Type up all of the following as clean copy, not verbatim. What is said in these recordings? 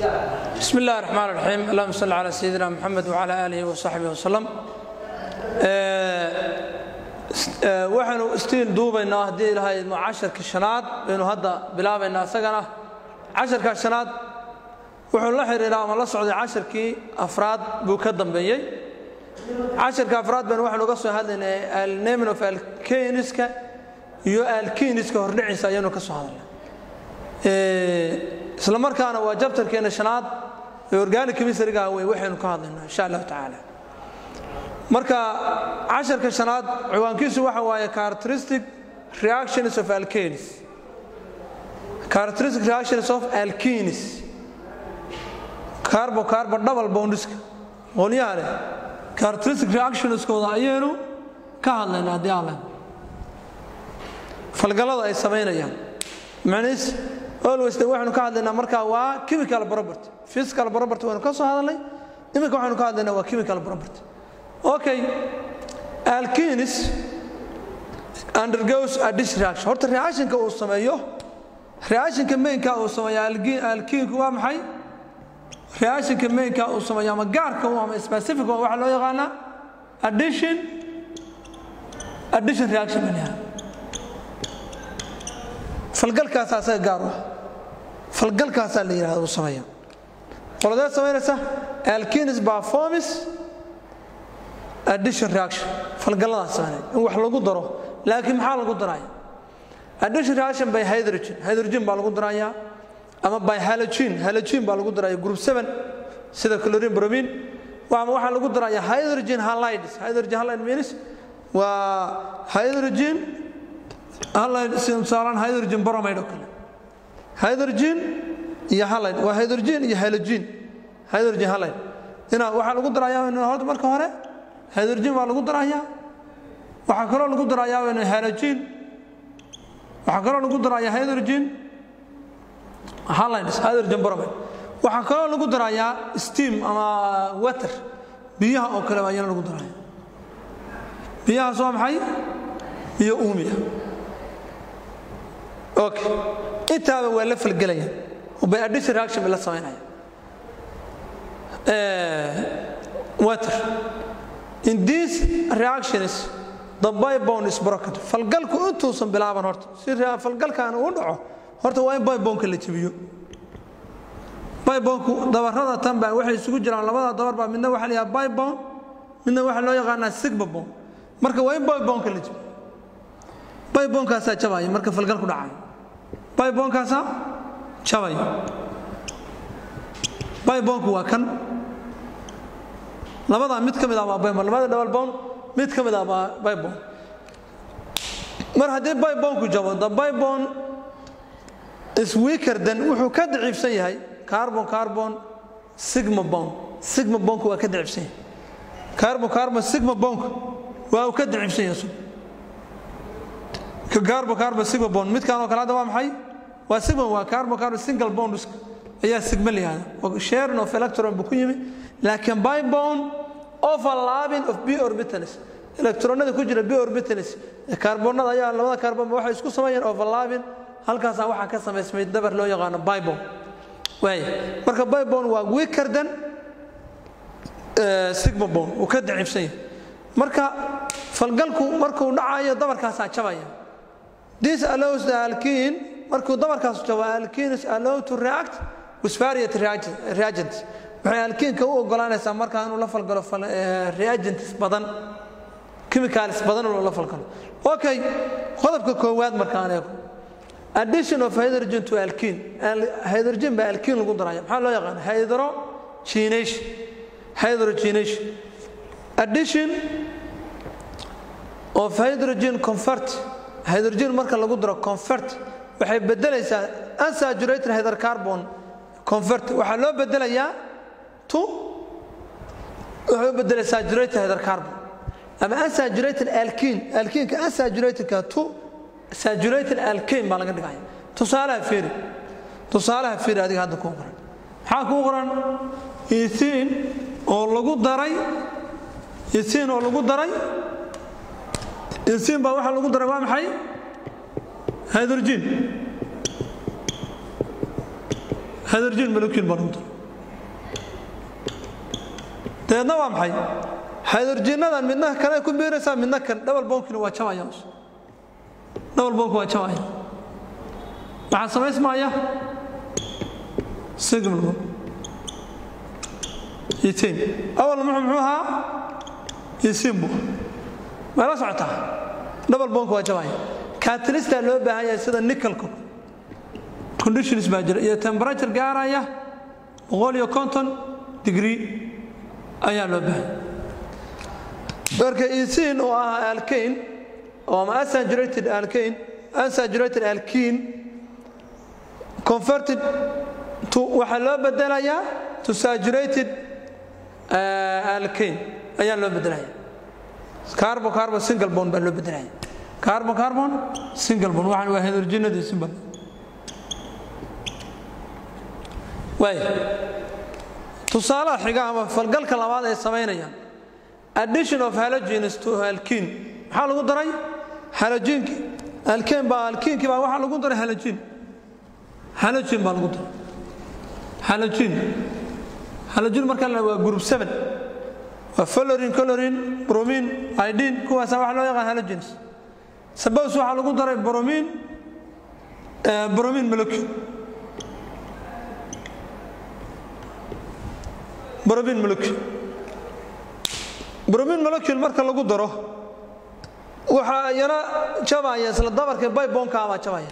بسم الله الرحمن الرحيم اللهم صل على سيدنا محمد وعلى آله وصحبه وسلم waxaanu istiin duubaynaa hadii ilaahay ma 10ka shanaad inuu hadda bilaabaynaa asagana 10ka shanaad wuxuu la xiriiraa ama la socday 10kii afraad buu ka dambeeyay 10ka afraad baan waxaan uga soo hadlaynay al-naming of alkeeniska iyo alkeeniska hordhiciisa ayanu ka soo hadlaynay isla markaana waa jabtarkeena shanaad ee organic chemistry-ga waxaanu ka hadlaynaa insha Allah ta'ala marka 10ka shanaad ciwaankiisu waxa waaye characteristic reactions of alkenes characteristic reactions of alkenes carbon double bonds qolyaale characteristic reactions kooda ayaynu ka hadlaynaa hadii aan falgalada ay sameynayaan macnaheedu always waxaanu ka hadlaynaa marka waa chemical property physical property waanu ka soo hadalnay imika waxaanu ka hadlaynaa waa chemical property. Okay, alkenes undergoes a addition reaction. Horta reaction-ka uu sameeyo reaction-ka main-ka uu sameeyo alkeenku waa maxay? Reaction-ka main-ka uu sameeyo ama gaarka ama specific waxa loo yaqaan addition reaction baniya. falgalkaas asaga gaar ah falgalkaas la yiraahdo uu sameeyo qolada sameynaysa alkenes performs addition reaction falgalada sameeyay in wax lagu daro laakiin maxaa lagu daray addition reaction by hydrogen baa lagu daraya ama by halogen baa lagu daraya group 7 sida chlorine bromine waxa lagu daraya hydrogen halides means waa hydrogen halide simsalan hydrogen bromide kale hydrogen iyo halide waa hydrogen iyo halogen hydrogen halide waxa lagu daraya horta marka hore hydrogen waa lagu darayaa waxa kale oo lagu darayaa in halogen waxa kale oo lagu darayaa hydrogen halides hydrogen bromide waxa kale oo lagu darayaa steam ama water biyaha oo kale ayaa lagu darayaa biyaha soo maxay biyo uumiya okay intaaba waa la falgalaya oo by addition reaction la sameynaya water. In these reactions, the pi bond is broken. falgalku intuusan bilaaban horta si falgalkan uu dhaco horta waa in pi bond la jabiyo pi bondku dabarada tan baa waxay isugu jiraan labada dabar baa midna waxa la yiraahdaa pi bond midna waxa loo yaqaanaa sigma bond marka waa in pi bond la jabiyo pi bondkaas jabay marka falgalku dhacay pi bondkaas jabay pi bondku waa kan labada mid kamid ah waa pi bond labada double bond mid kamid ah waa pi bond mar hadii pi bond ku jabo the pi bond is weaker than wuxuu ka daciifsan yahay carbon sigma bond waa ka daciifsan yahay carbon sigma bond waa ka daciifsan yahay carbon sigma bond mid kan oo kala waa maxay waa sigma waa carbon single bond ayaa sigma leeyahay share of electron bu ku yimi laakiin pi bond overlapping of p orbitals electronada ku jira p orbitals carbonada ayaa labada carbon waxay isku sameeyeen overlapping halkaas waxa ka sameysmay dabar loo yaqaan pi bond way marka pi bond waa weaker than sigma bond oo ka daciifsan yahay marka falgalku markuu dhacayo dabarkaas jabaya this allows the alkene markuu dabarkaas jabo alkenes allow to react with various reagents waxay alkeenka u ogolaanaysaa marka inuu la falgalo reagents badan chemicals badan oo la falgalo okay qodobka koowaad marka aan eego addition of hydrogen to alkene hydrogen ba alkene lagu darayo maxaa loo yaqaan hydrogenation addition of hydrogen convert hydrogen marka lagu daro convert waxay bedelaysaa unsaturated hydrocarbon convert waxa loo bedelayaa to wuxuu bedelay saturated hydrocarbon ama unsaturated alkene ka unsaturated ka to saturated alkene baa laga dhigaya tusaalaha fiiri adiga hadda ku qoran maxaa ku qoran ethene oo lagu daray ethene baa waxa lagu daray waa maxay hydrogen هيدروجين مولكيول برضه تنا وام حي هيدروجين هذا منه كان يكون بيرسا منه كان دبل بونك waa jabaya دبل بونك waa jabaya waxa sameysmaya سيجمل يتين أول محوها يسمو ما لا سعتها دبل بونك واجباي كاتليست لو باهي سيده نيكل كونديشنز باجر يا تمبراتشر غارايا 150 ديجري ايا لو باهي marka isin oo ah alkane oo ma unsaturated alkene converted to waxa loo bedelaya to saturated alkane ayaa loo bedelaya carbon single bond baa loo bedelaya carbon single bond waxaan waa hydrogenada simple way tusaale xiga ama falgalka labaad ay sameynayaan addition of halogens to alkene waxa lagu daray halogen alkene baa waxa lagu daray halogen baa lagu daray halogen marka la waa group 7 waa fluorine chlorine bromine iodine kuwaas waxa loo yaqaan halogens sababta waxa lagu daray bromine molecule bromine molecule marka lagu daro waxa yana jabaya isla dabarka baybonka ama jabaya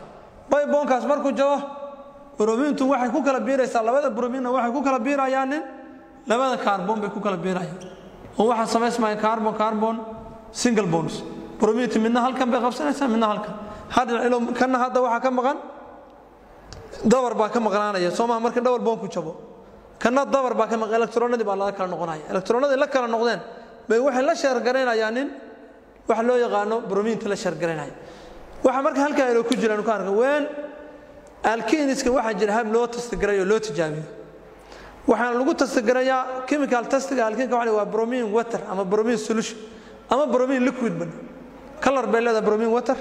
baybonkaas markuu jabo bromintu waxay ku kala biiraysaa labada bromina waxay ku kala biirayaan labada carbon bay ku kala biirayaan oo waxa sameysmay carbon single bonds bromintu midna halkan bay qabsanaysaa midna halkan kana hadda waxa ka maqan dabar baa ka maqnaanaya Soomaa marka double bond ku jabo kana dabar baa ka maqan electronadii baa la kala noqonaya electronadii la kala noqdeen bay waxay la share gareynayaan wax loo yaqaano bromintu la share gareynaya waxa marka halkan ay ku jiraan ku arka ween alkeniska waxa jira hab loo testgareeyo loo tijaabiyo waxaan lagu testgareeyaa chemical testiga alkenka waxa waa bromine water ama bromine solution ama bromine liquid ban color bay leedahay bromine water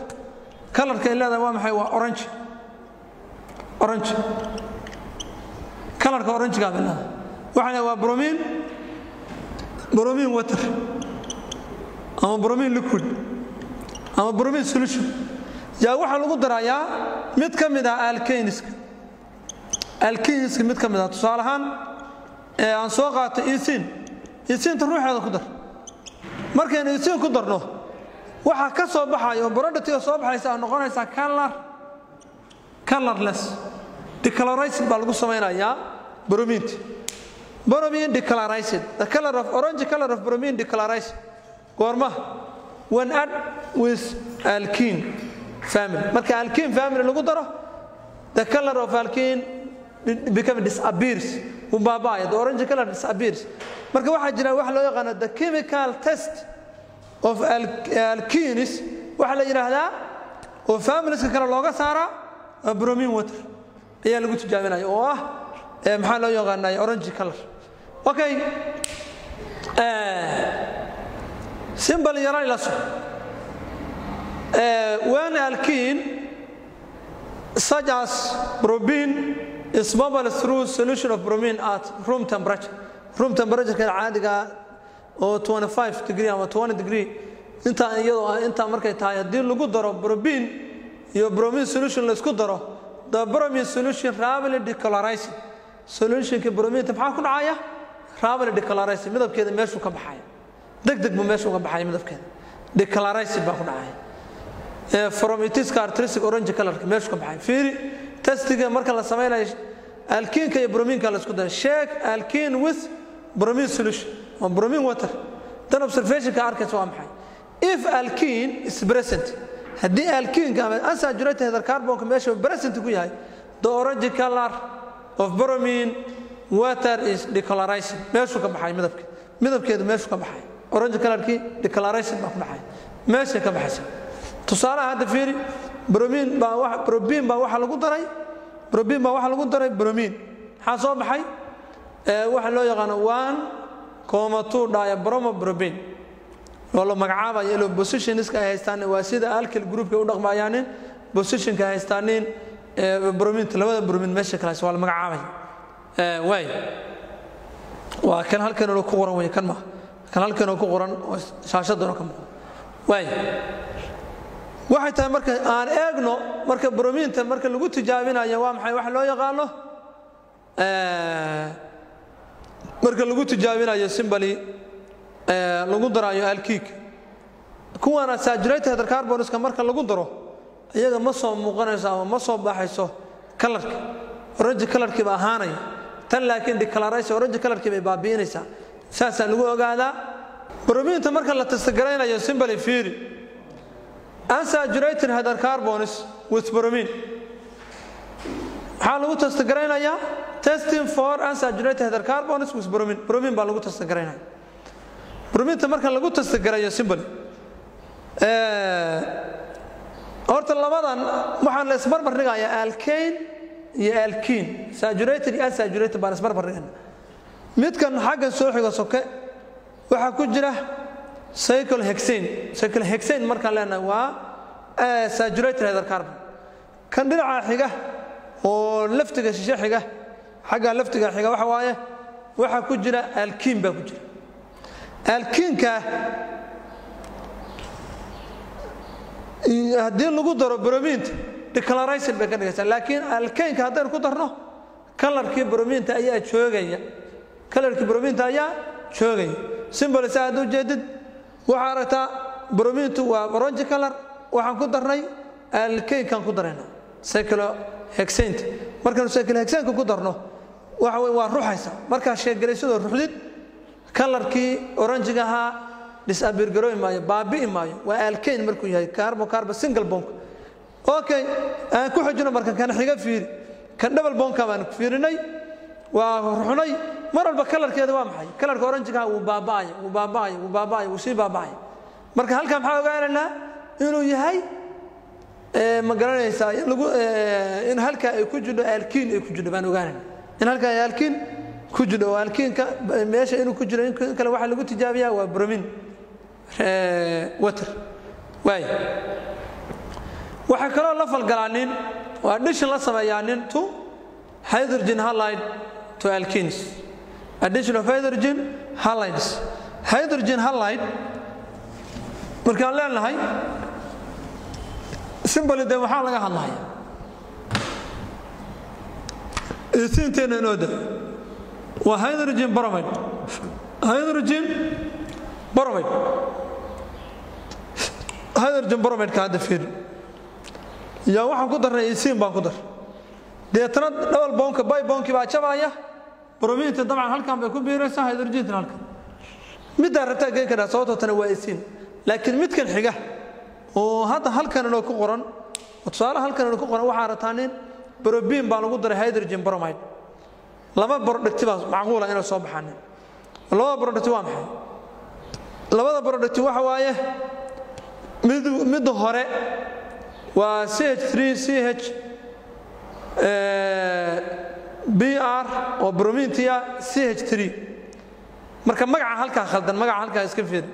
colorka ay leedahay waa maxay waa orange colorka orange ga baa waxa waa bromine water ama bromine liquid ama bromine solution yaa waxa lagu darayaa mid kamid ah alkeniska mid kamid ah tusaalahan aan soo qaato isin ruuxeeda ku dar markaan isin ku darno waxa ka soo baxayo productiga soo baxaysa noqonaysa colorless decolorized baa lagu sameeyaa bromine decolorized the color of orange color of bromine decolorized goorma when add with alkene family marka alkene family lagu daro the color of alkene disappears the orange color disappears marka waxa jira wax loo yaqaan the chemical test of alkenes waxa la yiraahdaa oo families kala looga saara bromine water ayaa lagu tijaabinayo oo ah maxaa loo yaqaan orange color okay simple yara ila when alkene such as bromine is bubble through solution of bromine at room temperature kan caadiga oo 25 degree ama 20 degree inta markay tahay hadii lagu daro bromine iyo bromine solution la isku daro the bromine solution rapidly decolorizes solution ka bromine maxaa ku dhacaya rapidly decolorizes midabkeeda meeshu ka baxay degdeg buu meeshu ka baxay midabkeeda decolorizes baa ku dhacaya from its characteristic orange color meeshu ka baxay fiiri testiga marka la sameeyo alkene iyo bromine ka la isku daro shake alkene with bromine solution or bromine water then observation ka arkaysa waa maxay if alkene is present hadii alkene ka unsaturated carbon ka meeshu present ku yahay the orange color of bromine water is decolorized meeshu ka baxay midabkeedu meeshu ka baxay orange color ki decolorized baa ku dhacay meesha ka baxaysa tusaale hadda fiiri bromine baa waxa lagu daray bromine waxa soo baxay waxa loo yaqaan 1,2 dibromobropane oo la magacaabayo ilo positions ka haystaan waa sida alkyl group ka u dhaqmayaan position ka haystaan bromine labada bromine meesha kala soo la magacaabay واي وكان halkan uu ku qoran way kan ma kan halkan uu ku qoran shaashadana kan واي waxay tahay marka aan eegno marka bromiinta marka lagu tijaabinayo waa maxay wax loo yaqaano marka lagu tijaabinayo simbali lagu darayo alkiik kuwana saturated hydrocarbonska marka lagu daro iyaga ma soo muuqanayso ama ma soo baxayso kalarka orange kalarkii ba ahaanay tan laakiin declaration orange kalarkii bay baabiinaysa saasa lagu ogaadaa bromiinta marka la testgareynayo simbali fiiri unsaturated hydrocarbons with bromine how lagu testgareynaya testing for unsaturated hydrocarbons with bromine bromine baa lagu testgareynaya bromine marka lagu testgareeyo simbali horta labadan waxaan la isbarbar dhigayaa alkane iyo alkene saturated iyo unsaturated baa la isbarbar dhigana midkan xagga soo xiga soke waxa ku jira cyclohexane marka leena waa saturated hydrocarbon kan dhinaca xiga oo laftiga shishe xiga xagga laftiga xiga waxa waaye waxa ku jira alkene baa ku jira alkenka hadii lagu daro bromine declaration bay ka dhigaysaa laakiin alkenka hadaan ku darno kalarkii bromine ayaa joogaya kalarkii bromine ayaa joogaya symbol saad u jeedid waxa aragtaa bromine waa orange color waxaan ku darnay alkenkan ku darayna cyclohexane markaan cyclohexane ku darno waxa way waa ruuxaysa marka sheegalayso ruuxdid kalarkii orange ahaa disappear garoy maayo baabi'i maayo waa alkane markuu yahay carbon single bond okay aan ku xijino marka kan xiga fiiri kan double bond ka baan fiirinay waa ruxnay mar walba kalarkeeda waa maxay kalarka orange ka uu baabaayo uu si baabaayo marka halka maxaa ogaanayna inuu yahay ma garanaysaa in halka ay ku jiro alkene ay ku jiro baan ogaanayna in halka ay alkene ku jiro alkenka meesha inuu ku jiro in kale waxa lagu tijaabiyaa waa bromine water way waxa kale la falgalaanin waa addition la sameeyaanin to hydrogen halide to alkenes addition of hydrogen halides hydrogen halide marka leenahay symbol de waxa laga hadlayaa isinteena nooda waa hydrogen bromide ka hada fiir ya waxaan ku darnay isin baan ku dar deetana double bond ka by bond baa jabaya bromine dabcan halkan bay ku biiraysaa hydrogen halkan mid aragta geey ka sababtoo tan waa isin laakiin midkan xiga oo hada halkan inoo ku qoran tusaale halkan inoo ku qoran waxa aragtaan bromine baa lagu daray hydrogen bromide laba product baa macquul ah inay soo baxaan laba product waa maxay labada product waxa waaye mid hore waa CH3CH BR oo bromine CH3 marka magaca halka khaldan magaca halka iska fiir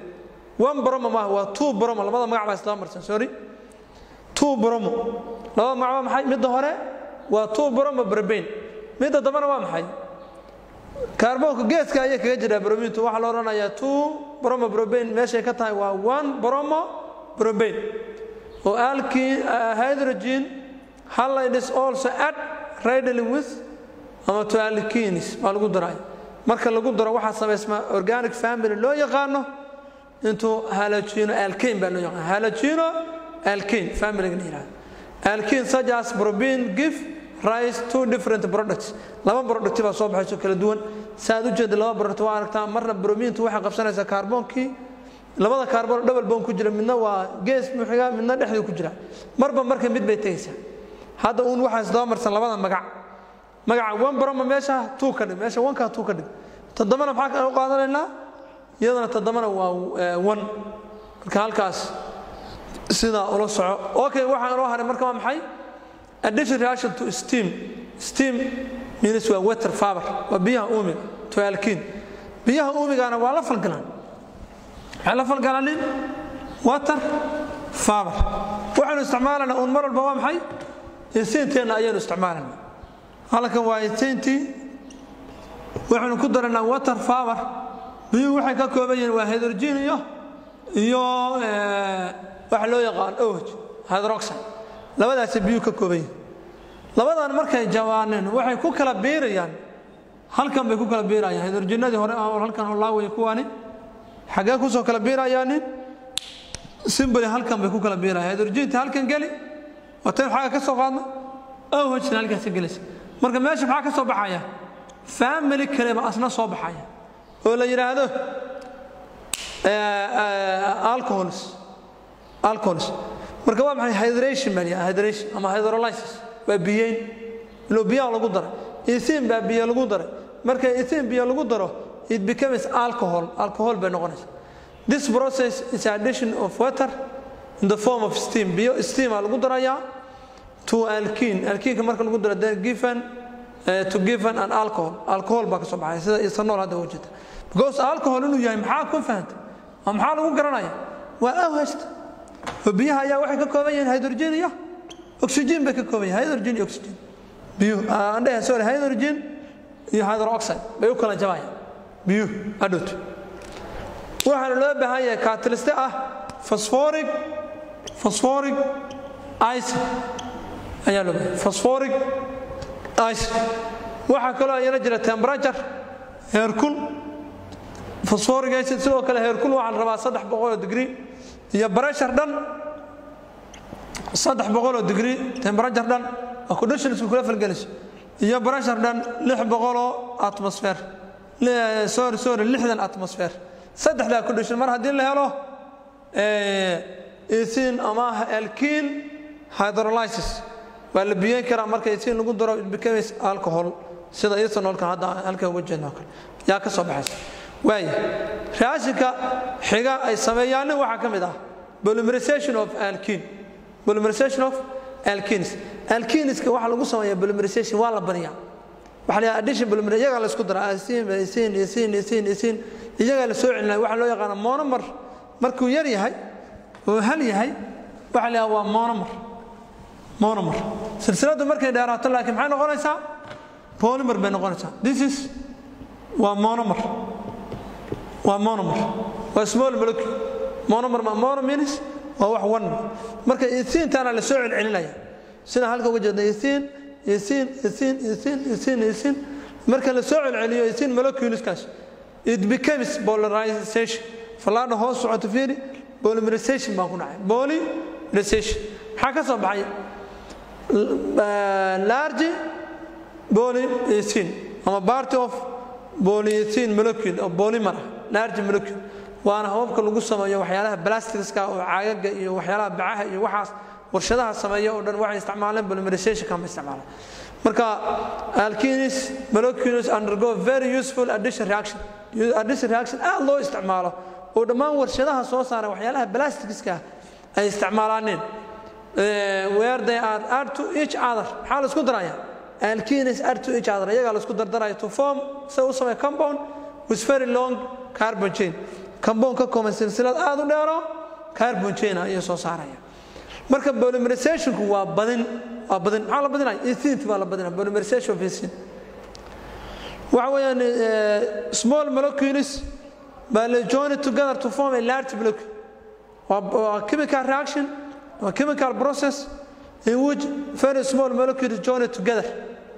one bromo ma waa two bromo labada magac baa isla marsan sorry two bromo labada magac maxay mid hore waa two bromo propane mid dambana waa maxay kaarboonka geeska ayaa kaga jira bromine waxa la oranayaa two bromo propane meesha ka tahay waa one bromo propane oo alkene hydrogen halide is also add readily with ama to alkenes baa lagu daray marka lagu daro waxa sameysma organic family loo yaqaano intuu halogeno alkene baa loo yaqaan halogeno alkene family gnira alkene such as propane give rise to different products laba product baa soo baxayso kala duwan saad u jeed laba product waa aragtaa marna bromine waxa qabsanaysa carbonki labada carbon double bond ku jira midna waa gas muxiga midna dhexda ku jira marba marka mid bay tagaysaa hada uun waxa isdaba marsan labada magaca one bromo meesha two ka dhig meesha one ka two ka dhig todobana maxaa ka qaadanaynaa iyadana todobana waa one marka halkaas sida ula soco okay waxa loo haray marka waa maxay addition reaction to steam means waa water vapor waa biyaha uumiga to alkene biyaha uumigana waa la falgalaan على فالقالين واتر فابر وحنا استعمالنا أون مرة البوام حي إنسانتين أيان استعمالنا هلا كان وايتينتي waxaan ku daranaa water vapor biyuhu waxay ka kooban yihiin waa hydrogen iyo waxa loo yaqaan OH hydroxide labadaas biyuhu ka kooban yihiin labadan markay jawaaneen waxay ku kala beerayaan halkan bay ku kala beerayaan hydrogenadii hore halkan oo laaway kuwani xagee ku soo kala beerayaan simbali halkan bay ku kala beerayaan hydrogen halkan gali wata xaga ka soo qaadna OH halkaas galaysa marka meesha waxa ka soo baxaya family kale ba asna soo baxaya oo la yiraahdo alcohols marka waa maxay hydration ama hydrolysis waa biyayn loo biyo lagu daro ethane baa biyo lagu daro marka ethane biyo lagu daro it becomes alcohol bay noqonaysaa this process is addition of water in the form of steam biyo steam lagu daraya to alkene marka lagu daro to given an alcohol baa ka soo baxay sida ethanol hada wajida because alcohol inuu yahay maxaa ku fahamtay maxaa lagu garanaya waa OH biyaha ayaa waxay ka kooban yihiin hydrogen iyo oxygen bay ka kooban yihiin hydrogen iyo oxygen biyo hydrogen iyo hydroxide bay u kala jabayaan biyo adut waxaan loo baahan yahay catalyst phosphoric acid ayaa loo baahan phosphoric acid waxa kale oo jira temperature heerkul phosphoric acid sidoo kale heerkul waxaan rabaa 300 degree iyo pressure dhan 300 degree temperature dhan conditions ku kala falgalayso iyo pressure dhan 600 atmosphere sorry 60 atmosphere saddexda condition mar hadii la helo ethane ama alkene hydrolysis waa la biyeyn karaa marka ethane lagu daro it becomes alcohol sida ethanolka hadda halka ugu jeedno yaa ka soo baxaysa way raashinka xiga ay sameeyaan waxa kamid polymerization of alkenes ka waxa lagu sameeyaa polymerization waa la bariyaa waxa la addition polymerization iyaga la isku daro ethane iyaga la soo celinay waxa loo yaqaan monomer markuu yar yahay oo hal yahay waxa la waa monomer silsiladu markay dheeraato laakiin maxay noqonaysaa polymer bay noqonaysaa this is waa monomer waa small molecule monomer means waa wax one marka ethane tana la soo celinaya sida halka uga jeedna ethane marka la soo celiyo ethane molecules kaas it becomes polarization falaadha hoos socoto fiiri polymerization baa ku dhacay polymerization waxa ka soo baxay large polyethene ama part of polyethene molecule or polymer large molecule waana hababka lagu sameeyo waxyaalaha plastics-ka oo caagaga iyo waxyaalaha bacaha iyo waxaas warshadaha sameeyo oo dhan waxay isticmaalaan polymerization ka isticmaalaan marka alkenes molecules undergo very useful addition reaction aad loo isticmaalo oo dhammaan warshadaha soo saara waxyaalaha plastics-ka ay isticmaalaan where they are add to each other xal isku daraya alkenes add to each other iyaga la isku dardaraya to form say u sameeyo compound with very long carbon chain compound ka kooban silsilad aad u dheer carbon chain ay soo saaraya marka polymerization waa badin maxaa la badinaya ethane waa la badinaya polymerization of ethane waxa weeyaan small molecules but join together to form a large molecule a chemical reaction a chemical process in which very small molecules join together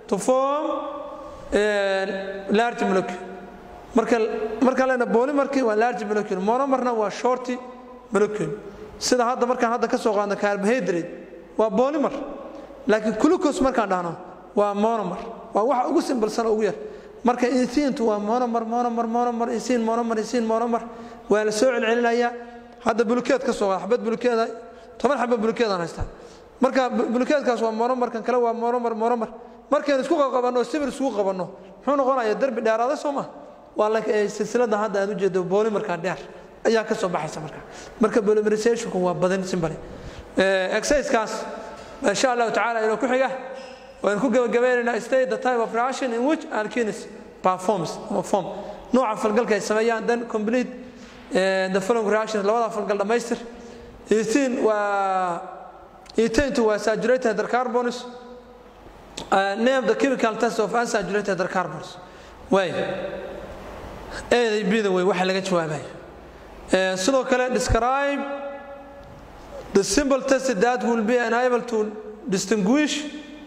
to form a large molecule marka la polymerki waa large molecule monomerna waa short molecule sida hadda markaan hadda ka soo qaadno carbohydrate waa polymer laakiin glucose markaan dhahno waa monomer waa waxa ugu simbalsan ugu yar marka ethane waa monomer ethane monomer waa la soo celinaya hadda bulkeed ka soo xabad bulkeeda 10 xabad bulkeedan haystaa marka bulkeedkaas waa monomer kan kale waa monomer markaan isku qabanno sibir isku qabanno wuxuu noqonayaa darbi dheeraada Soomaa waa la silsilada hadda aad u jeedo polymerka dheer ayaa ka soo baxaysa marka polymerization waa badan simbali exercise kaas insha Allah ta'ala inuu ku xiga waan ku gabagabeynaa state the type of reaction in which alkenes performs or form nooca falgalka ay sameeyaan then complete the following reactions labada falgal dhamaystir ethane waa saturated hydrocarbons name the chemical test of unsaturated hydrocarbons way bida way waxa laga jawaabay sidoo kale describe the simple test that will be unable to distinguish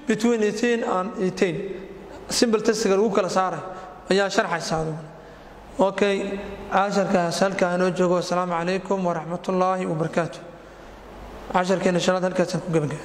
between 18 and 18 simple test lagu kala saaray ayaa sharxaysaa okay casharkaas halka aan joogo assalaamu calaykum wa rahmatullaahi wa barakaatuh casharkeena shanaad halkaas ku gabagabay